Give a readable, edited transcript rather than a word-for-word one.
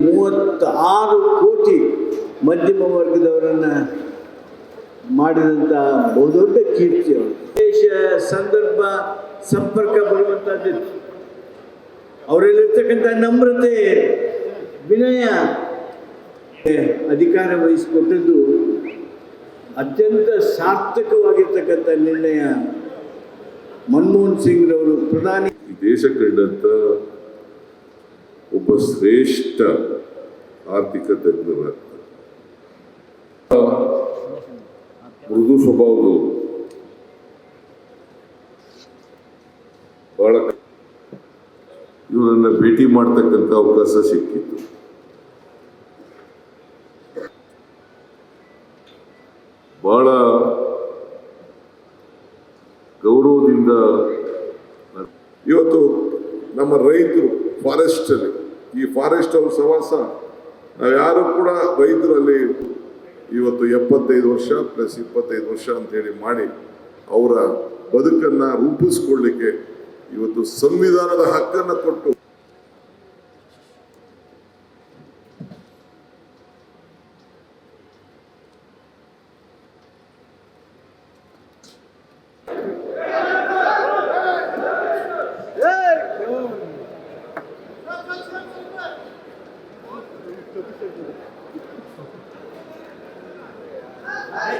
36 ಕೋಟಿ ಮಧ್ಯಮ ವರ್ಗದವರನ್ನು ಮಾಡಿದಂಥ ಬಹುದೊಡ್ಡ ಕೀರ್ತಿ ಅವರು. ವಿಶೇಷ ಸಂದರ್ಭ ಸಂಪರ್ಕ ಬರುವಂಥದ್ದಿತ್ತು. ಅವರಲ್ಲಿರ್ತಕ್ಕಂಥ ನಮ್ರತೆ, ವಿನಯ, ಅಧಿಕಾರ ವಹಿಸಿಕೊಟ್ಟದ್ದು ಅತ್ಯಂತ ಸಾರ್ಥಕವಾಗಿರ್ತಕ್ಕಂಥ ನಿರ್ಣಯ. ಮನಮೋಹನ್ ಸಿಂಗ್ರವರು ಪ್ರಧಾನಿ, ದೇಶ ಕಂಡಂಥ ಒಬ್ಬ ಶ್ರೇಷ್ಠ ಆರ್ಥಿಕ ತಜ್ಞರಾಗ್ತಾರೆ. ಮೃದು ಸ್ವಭಾವದವರು, ಬಹಳ ಇವರನ್ನ ಭೇಟಿ ಮಾಡ್ತಕ್ಕಂಥ ಅವಕಾಶ ಸಿಕ್ಕಿತ್ತು. ಬಹಳ ಗೌರವದಿಂದ ಇವತ್ತು ನಮ್ಮ ರೈತರು ಫಾರೆಸ್ಟ್ ಅಲ್ಲಿ, ಈ ಫಾರೆಸ್ಟ್ ಅವ್ರ ಸವಾಸ ನಾವು ಯಾರು ಕೂಡ ರೈತರಲ್ಲಿ ಇವತ್ತು 75 ವರ್ಷ ಪ್ಲಸ್ 25 ವರ್ಷ ಅಂತೇಳಿ ಮಾಡಿ ಅವರ ಬದುಕನ್ನ ರೂಪಿಸ್ಕೊಳ್ಳಿಕ್ಕೆ ಇವತ್ತು ಸಂವಿಧಾನದ ಹಕ್ಕನ್ನು ಕೊಟ್ಟು Hey!